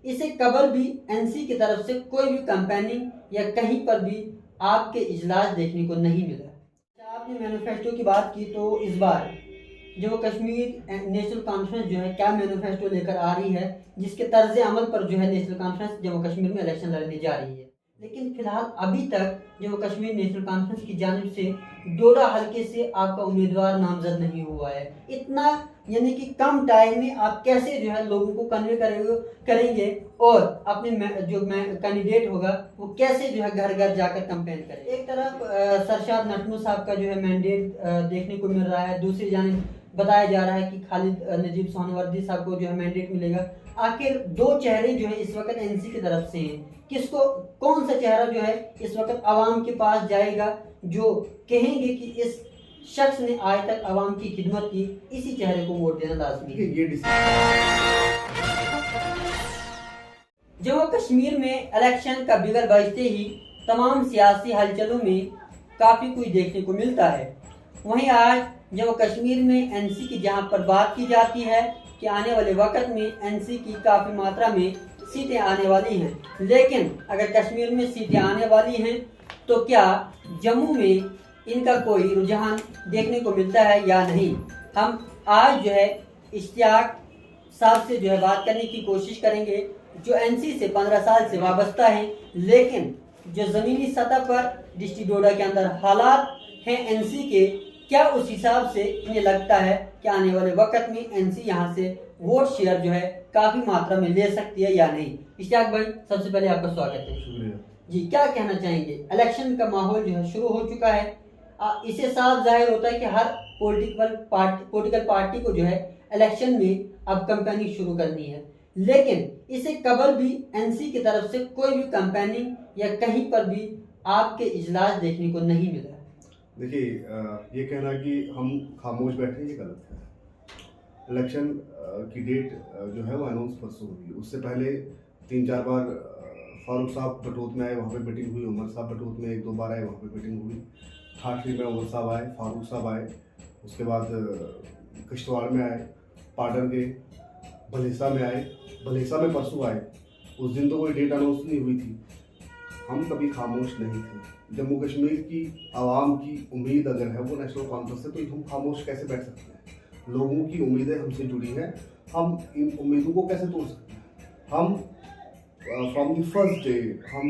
इससे कबल भी एनसी की तरफ से कोई भी कैंपेनिंग या कहीं पर भी आपके इजलास देखने को नहीं मिला। आपने मैनिफेस्टो की बात की तो इस बार जम्मू कश्मीर नेशनल कॉन्फ्रेंस जो है क्या मैनिफेस्टो लेकर आ रही है, जिसके तर्ज अमल पर जो है नेशनल कॉन्फ्रेंस जम्मू कश्मीर में इलेक्शन लड़ने जा रही है। लेकिन फिलहाल अभी तक जम्मू कश्मीर नेशनल कॉन्फ्रेंस की जानिब से डोडा हल्के से आपका उम्मीदवार नामजद नहीं हुआ है। इतना यानी कि कम टाइम में आप कैसे जो है लोगों को कन्वे करेंगे और अपने जो कैंडिडेट होगा वो कैसे जो है घर घर जाकर कैंपेन करें। एक तरफ सरशाद नटमू साहब का जो है मैंडेट देखने को मिल रहा है, दूसरी जानिब बताया जा रहा है कि खालिद नजीब सोहनवर्दी साहब को जो है मैंडेट मिलेगा। आखिर दो चेहरे जो है इस वक्त एनसी की तरफ से हैं, किसको कौन सा चेहरा जो है इस वक्त आवाम के पास जाएगा जो कहेंगे कि इस शख्स ने आज तक आवाम की खिदमत की, इसी चेहरे को वोट देना लाजमी है। जम्मू कश्मीर में इलेक्शन का बिगल बजते ही तमाम सियासी हलचलों में काफ़ी कुछ देखने को मिलता है। वहीं आज जम्मू कश्मीर में एनसी की जहां पर बात की जाती है कि आने वाले वक्त में एनसी की काफ़ी मात्रा में सीटें आने वाली हैं, लेकिन अगर कश्मीर में सीटें आने वाली हैं तो क्या जम्मू में इनका कोई रुझान देखने को मिलता है या नहीं। हम आज जो है इश्तियाक साहब से जो है बात करने की कोशिश करेंगे जो एनसी से 15 साल से वाबस्ता है, लेकिन जो ज़मीनी सतह पर डिस्ट्रिक्ट डोडा के अंदर हालात हैं एनसी के, क्या उस हिसाब से इन्हें लगता है कि आने वाले वक्त में एनसी यहाँ से वोट शेयर जो है काफ़ी मात्रा में ले सकती है या नहीं। इश्तियाक भाई, सबसे पहले आपका स्वागत है। शुक्रिया जी, क्या कहना चाहेंगे? इलेक्शन का माहौल जो है शुरू हो चुका है, इससे साफ जाहिर होता है कि हर पॉलिटिकल पार्टी को जो है इलेक्शन में अब कैंपेनिंग शुरू करनी है, लेकिन इससे कबल भी एनसी की तरफ से कोई भी कैंपेनिंग या कहीं पर भी आपके इजलास देखने को नहीं मिला। देखिए, ये कहना कि हम खामोश बैठे ये गलत है। इलेक्शन की डेट जो है वो अनाउंस परसों हुई, उससे पहले 3-4 बार फारूक साहब बटोत में आए, वहाँ पे मीटिंग हुई। उमर साहब बटोत में 1-2 बार आए, वहाँ पे मीटिंग हुई। ठाठरी में उमर साहब आए, फारूक साहब आए, उसके बाद किश्तवाड़ में आए, पाडर गए, भलेसा में आए, भलेसा में परसों आए। उस दिन तो कोई डेट अनाउंस नहीं हुई थी। हम कभी खामोश नहीं थे। जम्मू कश्मीर की आवाम की उम्मीद अगर है वो नेशनल कॉन्फ्रेंस से, तो हम खामोश कैसे बैठ सकते हैं। लोगों की उम्मीदें हमसे जुड़ी हैं, हम इन उम्मीदों को कैसे तोड़ सकते हैं। हम फ्रॉम द फर्स्ट डे हम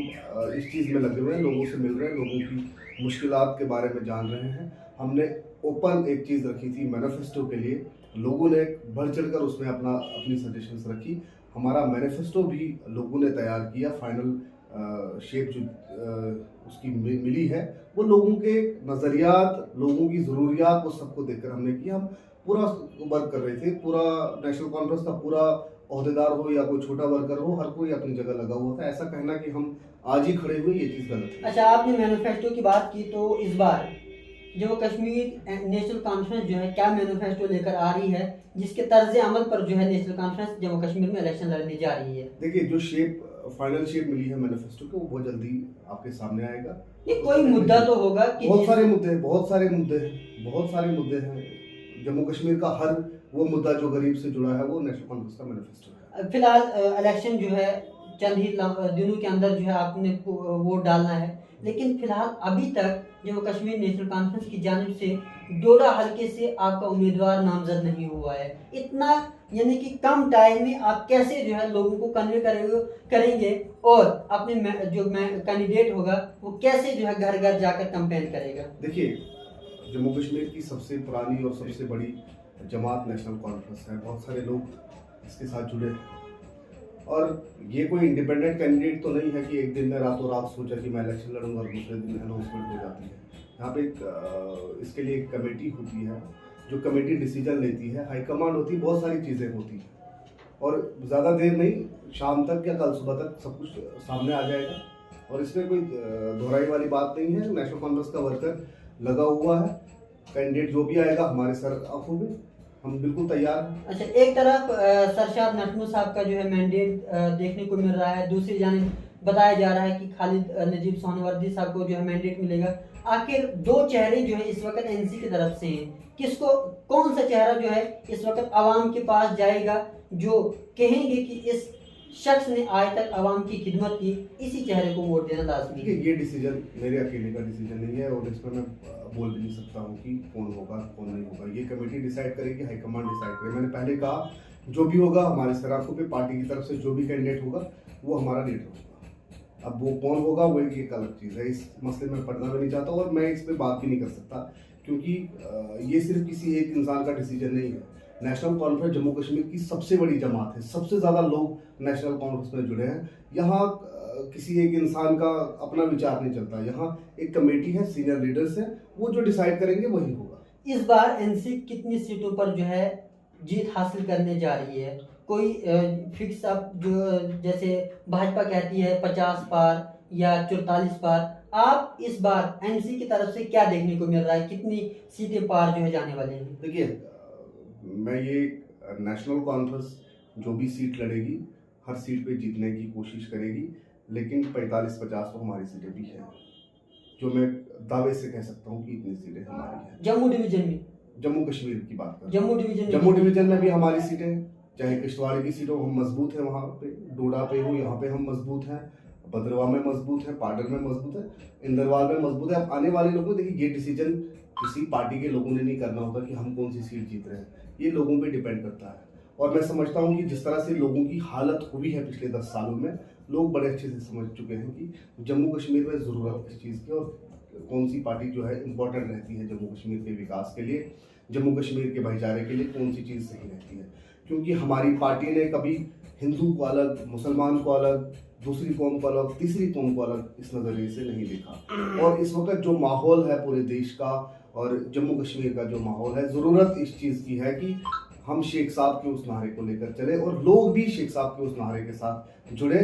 इस चीज़ में लगे हुए हैं, लोगों से मिल रहे हैं, लोगों की मुश्किलात के बारे में जान रहे हैं। हमने ओपन एक चीज़ रखी थी मैनिफेस्टो के लिए, लोगों ने बढ़ चढ़ कर उसमें अपनी सजेशंस रखी। हमारा मैनिफेस्टो भी लोगों ने तैयार किया, फाइनल शेप जो उसकी मिली है वो लोगों के नज़रियात, लोगों की ज़रूरियात, वो सबको देखकर हमने किया। हम पूरा वर्क कर रहे थे, पूरा नेशनल कॉन्फ्रेंस का पूरा ओहदेदार हो या कोई छोटा वर्कर हो, हर कोई अपनी जगह लगा हुआ था। ऐसा कहना कि हम आज ही खड़े हुए, ये चीज़ गलत है। अच्छा, आपने मैनिफेस्टो की बात की तो इस बार जम्मू कश्मीर नेशनल कॉन्फ्रेंस जो है क्या मैनिफेस्टो लेकर आ रही है, जिसके तर्ज अमल पर जो है नेशनल कॉन्फ्रेंस जम्मू कश्मीर में इलेक्शन लड़ने जा रही है। देखिए, जो फाइनल शेप मिली है मैनिफेस्टो को, वो बहुत जल्दी आपके सामने आएगा। ये कोई मुद्दा तो होगा कि बहुत सारे मुद्दे हैं। जम्मू कश्मीर का हर वो मुद्दा जो गरीब से जुड़ा है वो नेशनल कॉन्फ्रेंस का मैनिफेस्टो है। फिलहाल इलेक्शन जो है चंद ही दिनों के अंदर जो है आपने वोट डालना है, लेकिन फिलहाल अभी तक जम्मू कश्मीर नेशनल कॉन्फ्रेंस की जानिब से डोडा हल्के से आपका उम्मीदवार नामजद नहीं हुआ है। इतना यानी कि कम टाइम में आप कैसे जो है लोगों को कन्वे करेंगे और अपने जो कैंडिडेट होगा वो कैसे जो है घर घर जाकर कैंपेन करेगा। देखिए, जम्मू कश्मीर की सबसे पुरानी और सबसे बड़ी जमात नेशनल कॉन्फ्रेंस है। बहुत सारे लोग इसके साथ जुड़े हैं और ये कोई इंडिपेंडेंट कैंडिडेट तो नहीं है कि एक दिन में रातों रात सोचा कि मैं इलेक्शन लड़ूंगा और दूसरे दिन अनाउंसमेंट हो जाती है। यहाँ पे इसके लिए एक कमेटी होती है, जो कमेटी डिसीजन लेती है, हाईकमांड होती है, बहुत सारी चीज़ें होती हैं और ज़्यादा देर नहीं, शाम तक या कल सुबह तक सब कुछ सामने आ जाएगा और इसमें कोई दोहराई वाली बात नहीं है। नेशनल कॉन्फ्रेंस का वर्कर लगा हुआ है, कैंडिडेट जो भी आएगा हमारे सर आंखों में, हम बिल्कुल तैयार हैं। अच्छा, एक तरफ सरशाद नटमू साहब का जो है मैंडेट देखने को मिल रहा है, दूसरी जानिब बताया जा रहा है कि खालिद नजीब सोहनवर्दी साहब को जो है मैंडेट मिलेगा। आखिर दो चेहरे जो है इस वक्त एनसी की तरफ से हैं, किसको कौन सा चेहरा जो है इस वक्त आवाम के पास जाएगा जो कहेंगे कि इस शख्स ने आज तक आवाम की खिदमत की, इसी चेहरे को वोट देना लाजमी है। ये डिसीजन मेरे अकेले का डिसीजन नहीं है और इसमें मैं बोल भी नहीं सकता हूँ कि कौन होगा कौन नहीं होगा। ये कमेटी डिसाइड करेगी, हाईकमांड डिसाइड करेगी। मैंने पहले कहा जो भी होगा हमारे सराफों पे पार्टी की तरफ से जो भी कैंडिडेट होगा वो हमारा लीडर होगा। अब वो कौन होगा वो एक अलग चीज़ है, इस मसले में पढ़ना भी नहीं चाहता और मैं इस पर बात भी नहीं कर सकता, क्योंकि ये सिर्फ किसी एक इंसान का डिसीजन नहीं है। नेशनल कॉन्फ्रेंस जम्मू कश्मीर की सबसे बड़ी जमात है, सबसे ज़्यादा लोग नेशनल कॉन्फ्रेंस में जुड़े हैं। यहाँ किसी एक इंसान का अपना विचार नहीं चलता, यहाँ एक कमेटी है, सीनियर लीडर्स हैं, वो जो डिसाइड करेंगे वही होगा। इस बार एनसी कितनी सीटों पर जो है जीत हासिल करने जा रही है? कोई फिक्स अप जो जैसे भाजपा कहती है 50 पार या 44 पार, आप इस बार एनसी की तरफ से क्या देखने को मिल रहा है, कितनी सीटें पार जो है जाने वाले हैं? देखिए, मैं ये नेशनल कॉन्फ्रेंस जो भी सीट लड़ेगी हर सीट पे जीतने की कोशिश करेगी, लेकिन 45-50 तो हमारी सीटें भी हैं, जो मैं दावे से कह सकता हूँ कि इतनी सीटें हमारी हैं। जम्मू डिवीजन में, जम्मू कश्मीर की बात करें, जम्मू डिवीजन में भी हमारी सीटें, चाहे किश्तवाड़ की सीटों हम मजबूत हैं, वहाँ पे डोडा पे हो, यहाँ पे हम मजबूत हैं, भद्रवा में मजबूत है, पाडर में मजबूत है, इंदरवाल में मजबूत है। अब आने वाले लोगों को देखिए, ये डिसीजन किसी पार्टी के लोगों ने नहीं करना होता कि हम कौन सी सीट जीत रहे हैं, ये लोगों पे डिपेंड करता है। और मैं समझता हूँ कि जिस तरह से लोगों की हालत हुई है पिछले 10 सालों में, लोग बड़े अच्छे से समझ चुके हैं कि जम्मू कश्मीर में ज़रूरत किस चीज़ की और कौन सी पार्टी जो है इम्पोर्टेंट रहती है जम्मू कश्मीर के विकास के लिए, जम्मू कश्मीर के भाईचारे के लिए कौन सी चीज़ सही रहती है। क्योंकि हमारी पार्टी ने कभी हिंदू को अलग, मुसलमान को अलग, दूसरी कौम को अलग, तीसरी कौम को अलग इस नज़रिए से नहीं देखा। और इस वक्त जो माहौल है पूरे देश का और जम्मू कश्मीर का जो माहौल है, ज़रूरत इस चीज़ की है कि हम शेख साहब के उस नारे को लेकर चले और लोग भी शेख साहब के उस नारे के साथ जुड़े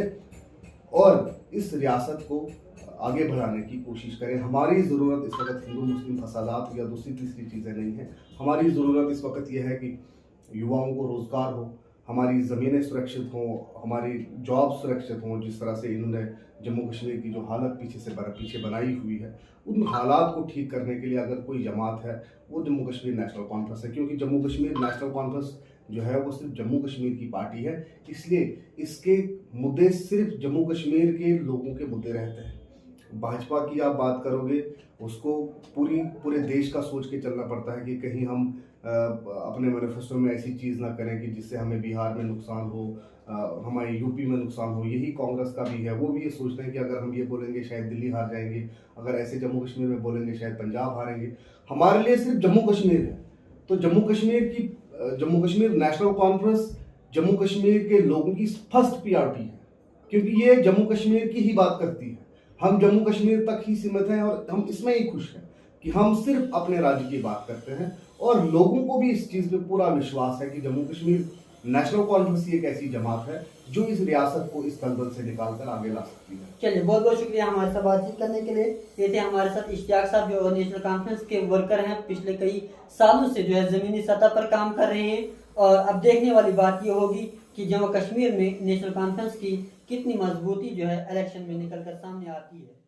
और इस रियासत को आगे बढ़ाने की कोशिश करें। हमारी ज़रूरत इस वक्त हिंदू मुस्लिम फसादात या दूसरी तीसरी चीज़ें नहीं हैं। हमारी ज़रूरत इस वक्त यह है कि युवाओं को रोज़गार हो, हमारी ज़मीनें सुरक्षित हों, हमारी जॉब सुरक्षित हों। जिस तरह से इन्होंने जम्मू कश्मीर की जो हालत पीछे बनाई हुई है, उन हालात को ठीक करने के लिए अगर कोई जमात है वो जम्मू कश्मीर नेशनल कॉन्फ्रेंस है। क्योंकि जम्मू कश्मीर नेशनल कॉन्फ्रेंस जो है वो सिर्फ जम्मू कश्मीर की पार्टी है, इसलिए इसके मुद्दे सिर्फ जम्मू कश्मीर के लोगों के मुद्दे रहते हैं। भाजपा की आप बात करोगे, उसको पूरे देश का सोच के चलना पड़ता है कि कहीं हम अपने मैनिफेस्टो में ऐसी चीज़ ना करें कि जिससे हमें बिहार में नुकसान हो, हमारे यूपी में नुकसान हो। यही कांग्रेस का भी है, वो भी ये सोचते हैं कि अगर हम ये बोलेंगे शायद दिल्ली हार जाएंगे, अगर ऐसे जम्मू कश्मीर में बोलेंगे शायद पंजाब हारेंगे। हमारे लिए सिर्फ जम्मू कश्मीर है, तो जम्मू कश्मीर नेशनल कॉन्फ्रेंस जम्मू कश्मीर के लोगों की फर्स्ट प्रायोरिटी है, क्योंकि ये जम्मू कश्मीर की ही बात करती है। हम जम्मू कश्मीर तक ही सीमित हैं और हम इसमें ही खुश हैं कि हम सिर्फ अपने राज्य की बात करते हैं और लोगों को भी इस चीज़ पे पूरा विश्वास है कि जम्मू कश्मीर नेशनल कॉन्फ्रेंस एक ऐसी जमात है जो इस रियासत को इस दलदल से निकाल कर आगे ला सकती है। चलिए, बहुत बहुत शुक्रिया हमारे साथ बातचीत करने के लिए। ये थे हमारे साथ इश्तियाक साहब, जो नेशनल कॉन्फ्रेंस के वर्कर हैं, पिछले कई सालों से जो है ज़मीनी सतह पर काम कर रहे हैं। और अब देखने वाली बात ये होगी कि जम्मू कश्मीर में नेशनल कॉन्फ्रेंस की कितनी मजबूती जो है इलेक्शन में निकल कर सामने आती है।